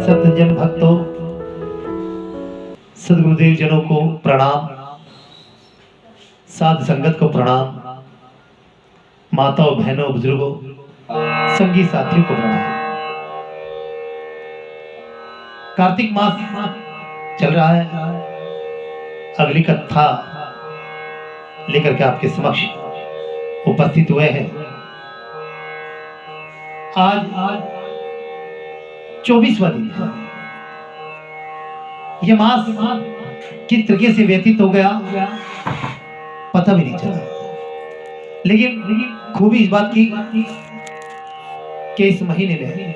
सत्यजन भक्तों, सदगुरुदेव जनों को प्रणाम, साध संगत को प्रणाम, माताओं बहनों बुजुर्गों संगी साथियों को प्रणाम। कार्तिक मास चल रहा है, अगली कथा लेकर के आपके समक्ष उपस्थित हुए हैं। आज 24वां दिन है। यह मास किस तरीके से व्यतीत हो गया पता भी नहीं चला, लेकिन खूबी इस बात की कि इस महीने में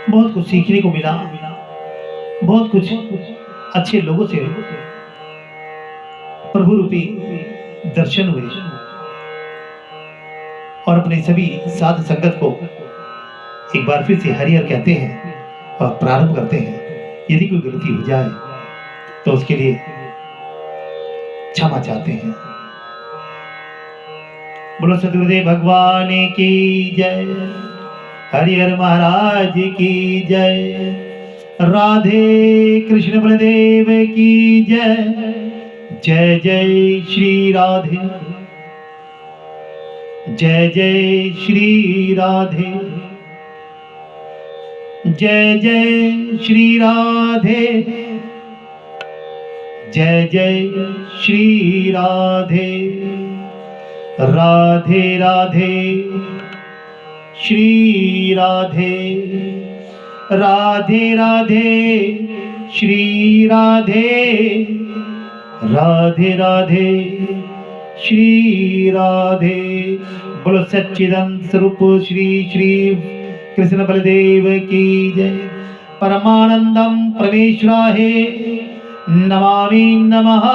बहुत कुछ सीखने को मिला, बहुत कुछ अच्छे लोगों से प्रभु रूपी दर्शन हुए और अपने सभी साध संगत को एक बार फिर से हरिहर कहते हैं और प्रारंभ करते हैं। यदि कोई गलती हो जाए तो उसके लिए क्षमा चाहते हैं। बोलो सतगुरुदेव भगवान की जय, हरिहर महाराज की जय, राधे कृष्ण बलदेव की जय, जय जय श्री राधे, जय जय श्री राधे, जय जय श्री राधे, जय जय श्री राधे, राधे राधे श्री राधे, राधे राधे श्री राधे, राधे राधे श्री राधे। बोलो सच्चिदानंद स्वरूप श्री श्री कृष्ण बलदेव की जय। परमानंदम परमेश्वराय नमामि नमः,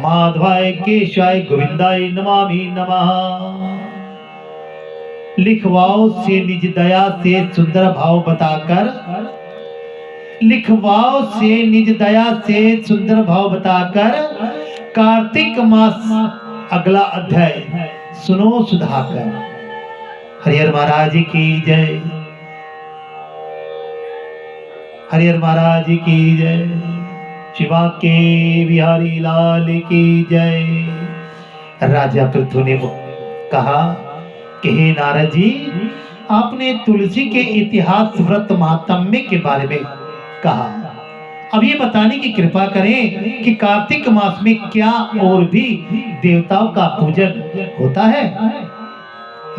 माधवाय केशवाय गोविंदाय नमामि नमः। लिखवाओ से निज दया से सुंदर भाव बताकर, लिखवाओ से निज दया से सुंदर भाव बताकर, कार्तिक मास अगला अध्याय सुनो सुधाकर। हरिहर महाराज की जय, हरिहर महाराज की जय, शिवा के बिहारी लाल की जय। राजा पृथु ने कहा कि हे नारद जी, आपने तुलसी के इतिहास व्रत महात्म्य के बारे में कहा, अब ये बताने की कृपा करें कि कार्तिक मास में क्या और भी देवताओं का पूजन होता है,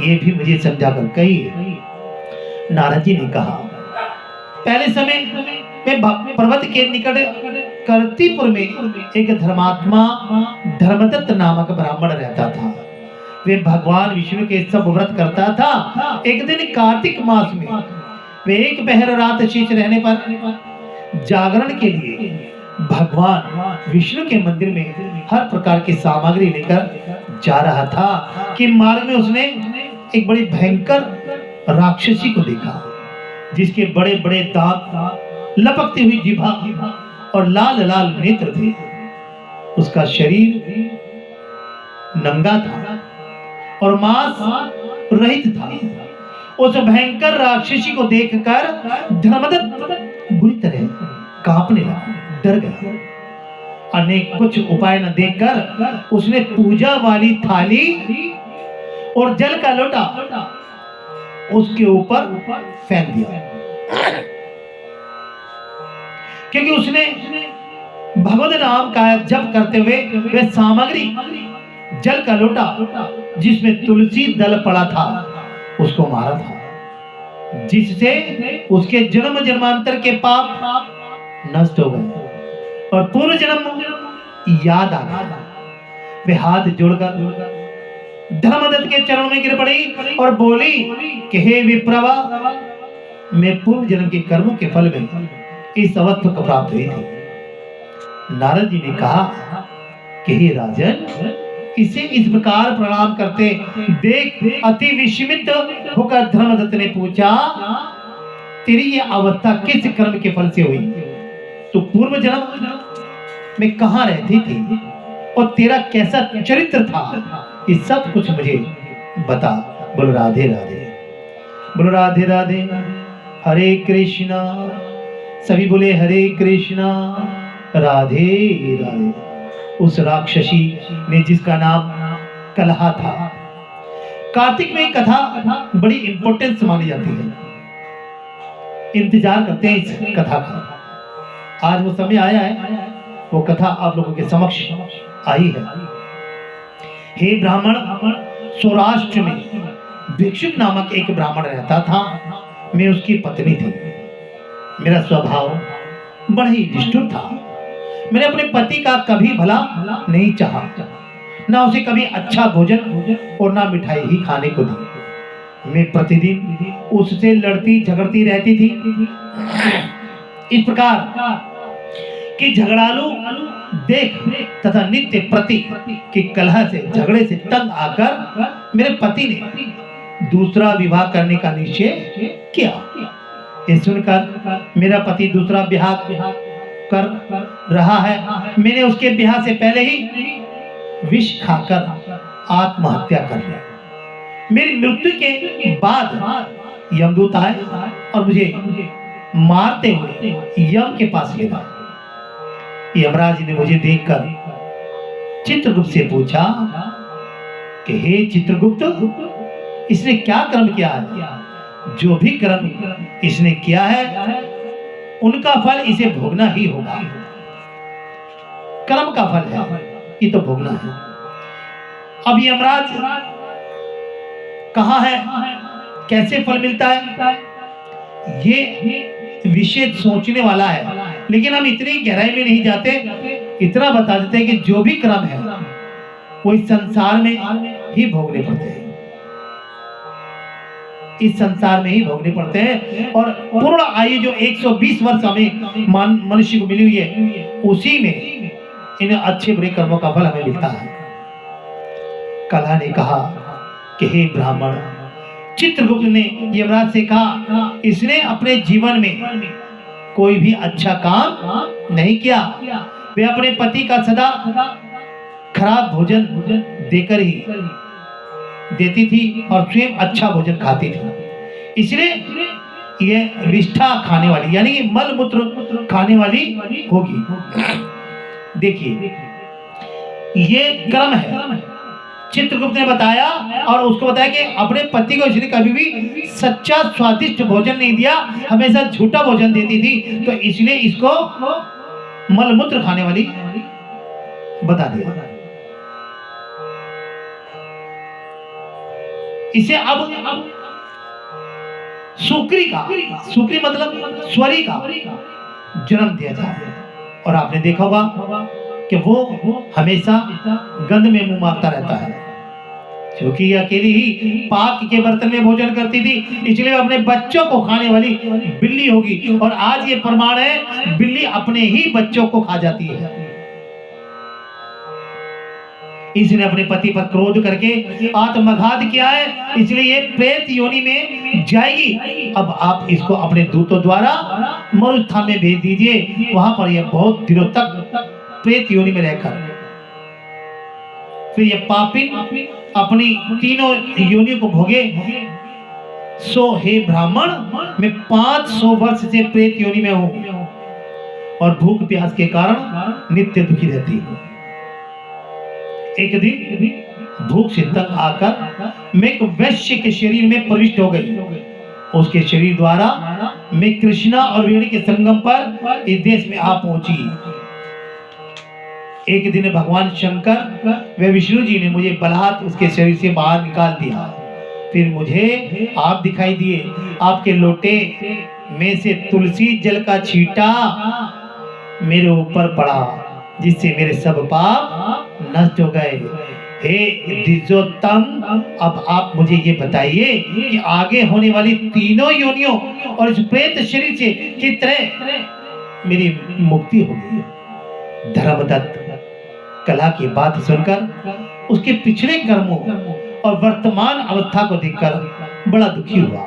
ये भी मुझे समझा कर कहिए। नारद जी ने कहा, पहले समय में पर्वत के निकट कर्तिपुर में एक धर्मात्मा धर्मदत्त नामक ब्राह्मण रहता था। वे भगवान विष्णु के सब व्रत करता था। एक दिन कार्तिक मास में वे एक पहर रात शेष रहने पर जागरण के लिए भगवान विष्णु के मंदिर में हर प्रकार की सामग्री लेकर जा रहा था कि मार्ग में उसने एक बड़ी भयंकर राक्षसी को देखा, जिसके बड़े बड़े दांत, लपकती हुई जिह्वा और लाल लाल नेत्र थे। उसका शरीर नंगा था और मांस रहित था। उस भयंकर राक्षसी को देखकर धर्मदत्त बुरी तरह कांपने लगा, डर गया। अनेक कुछ उपाय न देखकर उसने पूजा वाली थाली और जल का लोटा उसके ऊपर फेंक दिया, क्योंकि उसने भगवत नाम का जप करते हुए वह सामग्री, जल का लोटा जिसमें तुलसी दल पड़ा था, उसको मारा था, जिससे उसके जन्म जन्मांतर के पाप नष्ट हो गए और पूर्व जन्म याद आ गया। वे हाथ जोड़कर धर्मदत्त के चरणों में गिर पड़ी और बोली कि हे विप्रवा, मैं पूर्व जन्म के कर्मों के फल में इस अवस्था को प्राप्त हुई थी। नारद जी ने कहा कि हे राजन, इसे इस प्रकार प्रणाम करते देख अति विस्मित होकर धर्मदत्त ने पूछा, तेरी ये अवस्था किस कर्म के फल से हुई? तो पूर्व जन्म में कहाँ रहती थी और तेरा कैसा चरित्र था, ये सब कुछ मुझे बता। बोलो राधे राधे, बोलो राधे राधे, हरे कृष्णा। सभी बोले हरे कृष्णा राधे राधे। उस राक्षसी ने जिसका नाम कलहा था, कार्तिक में कथा बड़ी इंपॉर्टेंस मानी जाती है, इंतजार करते हैं इस कथा का। आज वो समय आया है, वो कथा आप लोगों के समक्ष आई है। हे ब्राह्मण, सौराष्ट्र में भिक्षुक नामक एक ब्राह्मण रहता था। मैं उसकी पत्नी थी। मेरा स्वभाव बड़ा ही निष्ठुर था। मैंने अपने पति का कभी भला नहीं चाहा, ना उसे कभी अच्छा भोजन और ना मिठाई ही खाने को दी। मैं प्रतिदिन उससे लड़ती झगड़ती रहती थी। इस प्रकार कि झगड़ालू देख तथा नित्य प्रति की कलह से, झगड़े से तंग आकर मेरे पति ने दूसरा विवाह करने का निश्चय किया। ये सुनकर मेरा पति दूसरा विवाह कर रहा है, मैंने उसके विवाह से पहले ही विष खाकर आत्महत्या कर लिया। मेरी मृत्यु के बाद यमदूत आए और मुझे मारते हुए यम के पास ले गए। यमराज ने मुझे देखकर चित्रगुप्त से पूछा कि हे चित्रगुप्त, इसने क्या कर्म किया है? जो भी कर्म इसने किया है उनका फल इसे भोगना ही होगा। कर्म का फल है, ये तो भोगना है। अब यमराज कहाँ है, कैसे फल मिलता है, ये विषय सोचने वाला है, लेकिन हम इतनी गहराई में नहीं जाते। इतना बता देते हैं कि जो भी कर्म है वो इस संसार में ही भोगने पड़ते हैं, इस संसार में ही भोगने पड़ते हैं। और पूर्ण आयु जो 120 वर्ष हमें मनुष्य को मिली हुई है, उसी में इन अच्छे बुरे कर्मों का फल हमें मिलता है। कलहा ने कहा कि हे ब्राह्मण, चित्रगुप्त ने यमराज से कहा, इसने अपने जीवन में कोई भी अच्छा काम नहीं किया। वे अपने पति का सदा खराब भोजन देकर ही देती थी और स्वयं अच्छा भोजन खाती थी। इसलिए ये विष्ठा खाने वाली, यानी कि मल मूत्र खाने वाली होगी। देखिए, ये कर्म है, चित्रगुप्त ने बताया। और उसको बताया कि अपने पति को इसने कभी भी सच्चा स्वादिष्ट भोजन नहीं दिया, हमेशा झूठा भोजन देती थी, तो इसलिए इसको मलमूत्र खाने वाली बता दिया। इसे अब सुक्री मतलब स्वरी का जन्म दिया जाए। और आपने देखा होगा कि वो हमेशा गंध में मुंह मारता रहता है, क्योंकि अकेली ही पाक के बर्तन में भोजन करती थी, इसलिए अपने बच्चों को खाने वाली बिल्ली होगी। और आज ये प्रमाण है, बिल्ली अपने ही बच्चों को खा जाती है। इसने अपने पति पर क्रोध करके आत्मघात किया है, इसलिए ये प्रेत योनि में जाएगी। अब आप इसको अपने दूतों द्वारा मरुस्थान में भेज दीजिए, वहां पर यह बहुत दिनों तक प्रेत योनि में रहकर फिर ये पापिन अपनी तीनों योनियों को भोगे। सो हे ब्राह्मण, मैं 500 वर्ष से प्रेत योनि में हूं और भूख प्यास के कारण नित्य दुखी रहती हूं। एक दिन भूख से तंग आकर मैं एक वैश्य के शरीर में प्रविष्ट हो गई। उसके शरीर द्वारा मैं कृष्णा और वेणी के संगम पर इस देश में आ पहुंची। एक दिन भगवान शंकर व विष्णु जी ने मुझे बलात् उसके शरीर से बाहर निकाल दिया। फिर मुझे आप दिखाई दिए। आपके लोटे में से तुलसी जल का छींटा मेरे ऊपर पड़ा, जिससे मेरे सब पाप नष्ट हो गए। हे द्विजोत्तम, अब आप मुझे ये बताइए कि आगे होने वाली तीनों योनियों और इस प्रेत शरीर से किस तरह मेरी मुक्ति होगी। धर्मदत्त कलहा की बात सुनकर उसके पिछले कर्मों और वर्तमान अवस्था को देखकर बड़ा दुखी हुआ।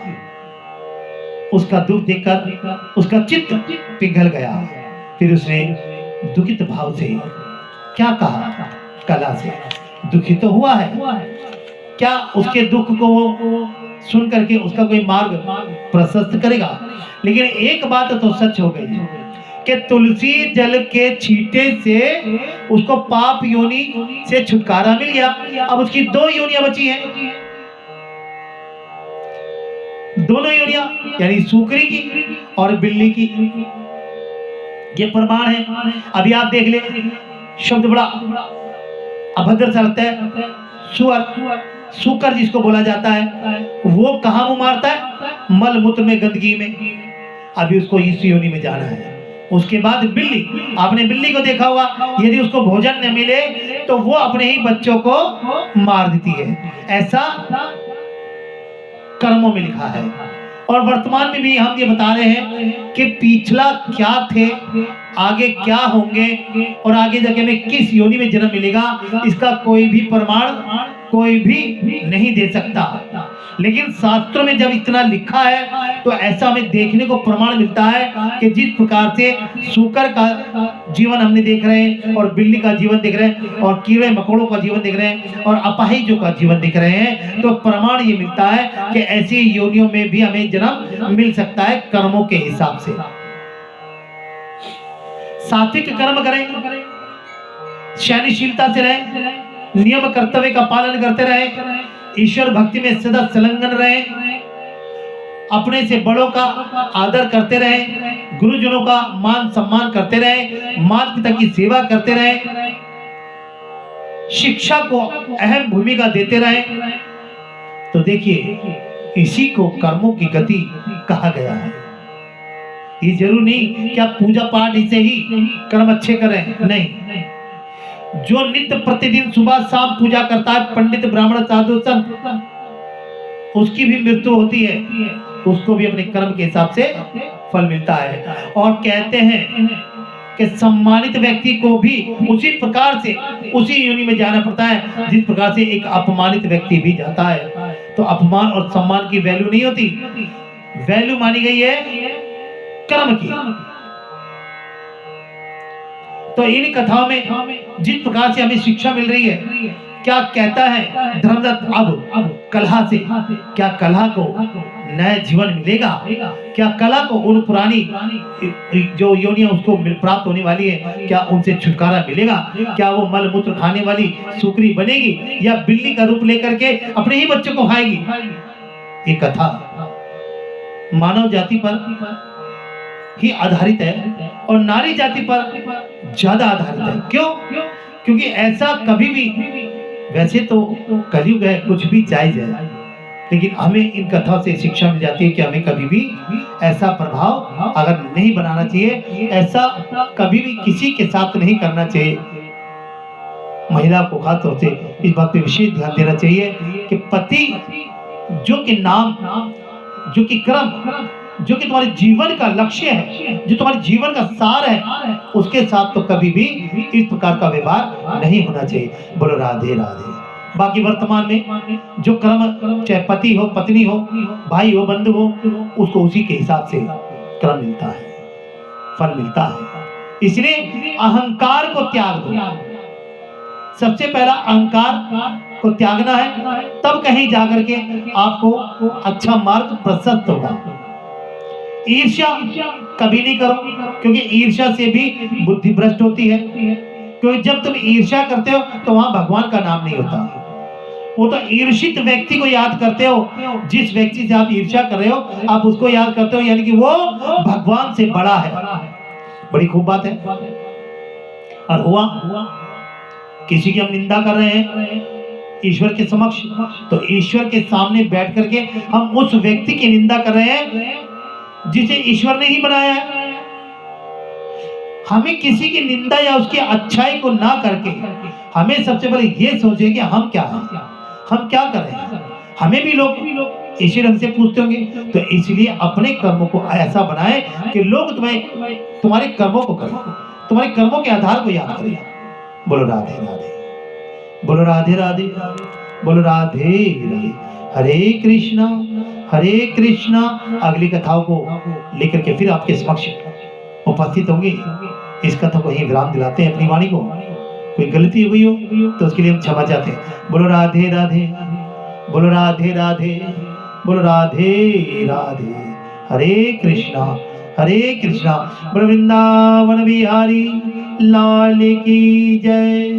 उसका दुख देखकर उसका चित्त पिघल गया। फिर उसने दुखित भाव से क्या कहा, कलहा से, दुखी तो हुआ है, क्या उसके दुख को वो सुन करके उसका कोई मार्ग प्रशस्त करेगा। लेकिन एक बात तो सच हो गई कि तुलसी जल के छींटे से उसको पाप योनि से छुटकारा मिल गया। अब उसकी 2 योनियां बची हैं, दोनों योनियां यानी सूकरी की और बिल्ली की। ये प्रमाण है। अभी आप देख ले, शब्द बड़ा अभद्र सा लगता है, सुअर, सूकर जिसको बोला जाता है, वो कहाँ मुंह मारता है? मल मूत्र में, गंदगी में। अभी उसको इस योनि में जाना है। उसके बाद बिल्ली, आपने बिल्ली को देखा होगा, यदि उसको भोजन न मिले तो वो अपने ही बच्चों को मार देती है। ऐसा कर्मों में लिखा है। और वर्तमान में भी हम ये बता रहे हैं कि पिछला क्या थे, आगे क्या होंगे और आगे जाके में किस योनि में जन्म मिलेगा, इसका कोई भी प्रमाण कोई भी नहीं दे सकता। लेकिन शास्त्रों में जब इतना लिखा है तो ऐसा हमें देखने को प्रमाण मिलता है कि जिस प्रकार से सूकर का जीवन हमने देख रहे हैं और बिल्ली का जीवन देख रहे हैं और कीड़े मकोड़ों का जीवन देख रहे हैं और अपाहिजों का जीवन देख रहे हैं, तो प्रमाण ये मिलता है कि ऐसी योनियों में भी हमें जन्म मिल सकता है कर्मों के हिसाब से। सात्विक कर्म करें, सहनशीलता से रहें, नियम कर्तव्य का पालन करते रहें, ईश्वर भक्ति में सदा संलग्न रहें, अपने से बड़ों का आदर करते रहें, गुरुजनों का मान सम्मान करते रहें, माता पिता की सेवा करते रहें, शिक्षा को अहम भूमिका देते रहें। तो देखिए, इसी को कर्मों की गति कहा गया है। ये जरूर नहीं कि आप पूजा पाठ से ही कर्म अच्छे करें, नहीं। जो नित्य प्रतिदिन सुबह शाम पूजा करता है, पंडित ब्राह्मण साधु संत, उसकी भी मृत्यु होती है, उसको भी अपने कर्म के हिसाब से फल मिलता है। और कहते हैं कि सम्मानित व्यक्ति को भी उसी प्रकार से उसी योनि में जाना पड़ता है जिस प्रकार से एक अपमानित व्यक्ति भी जाता है। तो अपमान और सम्मान की वैल्यू नहीं होती, वैल्यू मानी गई है कर्म की। तो इन कथाओं में जिस प्रकार से हमें शिक्षा मिल रही है, क्या कहता है धर्मदत्त अब कलह से, क्या कलह को नया जीवन मिलेगा? क्या कलह को उन पुरानी जो योनियां उसको प्राप्त होने वाली है, क्या उनसे छुटकारा मिलेगा? क्या वो मल मूत्र खाने वाली सूकरी बनेगी या बिल्ली का रूप लेकर के अपने ही बच्चों को खाएगी? ये कथा मानव जाति पर ही आधारित है और नारी जाति पर ज्यादा आधारित है। क्यों? क्योंकि ऐसा कभी भी, वैसे तो कलयुग है, कुछ भी जायज है, लेकिन हमें इन कथाओं से शिक्षा मिल जाती है कि हमें कभी भी ऐसा प्रभाव अगर नहीं बनाना चाहिए, ऐसा कभी भी किसी के साथ नहीं करना चाहिए। महिला को खासतौर से इस बात पे विशेष ध्यान देना चाहिए कि पति जो कि नाम, जो कि कर्म, जो कि तुम्हारे जीवन का लक्ष्य है, जो तुम्हारे जीवन का सार है, उसके साथ तो कभी भी इस प्रकार का व्यवहार नहीं होना चाहिए। बोलो राधे राधे। बाकी वर्तमान में जो कर्म, चाहे पति हो, पत्नी हो, भाई हो, बंधु हो, उसको उसी के हिसाब से कर्म मिलता है, फल मिलता है। इसलिए अहंकार को त्याग दो। सबसे पहला अहंकार को त्यागना है, तब कहीं जाकर के आपको अच्छा मार्ग प्रशस्त होगा। ईर्ष्या कभी नहीं करो, क्योंकि ईर्ष्या से भी बुद्धि भ्रष्ट होती है। क्योंकि जब तुम ईर्ष्या करते हो तो वहां भगवान का नाम नहीं होता, वो तो ईर्षित व्यक्ति को याद करते हो। जिस व्यक्ति से आप ईर्ष्या कर रहे हो, आप उसको याद करते हो, यानी कि वो भगवान से बड़ा है। बड़ी खूब बात है। और हुआ किसी की हम निंदा कर रहे हैं ईश्वर के समक्ष, तो ईश्वर के सामने बैठ करके हम उस व्यक्ति की निंदा कर रहे हैं जिसे ईश्वर ने ही बनाया है। हमें किसी की निंदा या उसकी अच्छाई को ना करके हमें सबसे पहले ये सोचे कि हम क्या हैं, हम क्या कर रहे हैं। हमें भी लोग इसी ढंग से पूछते होंगे, तो इसलिए अपने कर्मों को ऐसा बनाए कि लोग तुम्हारे कर्मों को करें, तुम्हारे कर्मों के आधार को याद करें। बोलो राधे राधे, बोलो राधे राधे, बोलो राधे राधे। हरे कृष्णा हरे कृष्णा। अगली कथाओं को लेकर के फिर आपके समक्ष उपस्थित होंगे। इस कथा को ही विराम दिलाते हैं अपनी वाणी को। कोई गलती हुई हो तो उसके लिए हम क्षमा चाहते हैं। बोलो राधे राधे, बोलो राधे राधे, बोलो राधे राधे। हरे कृष्णा बोलो वृंदावन बिहारी लाल की जय।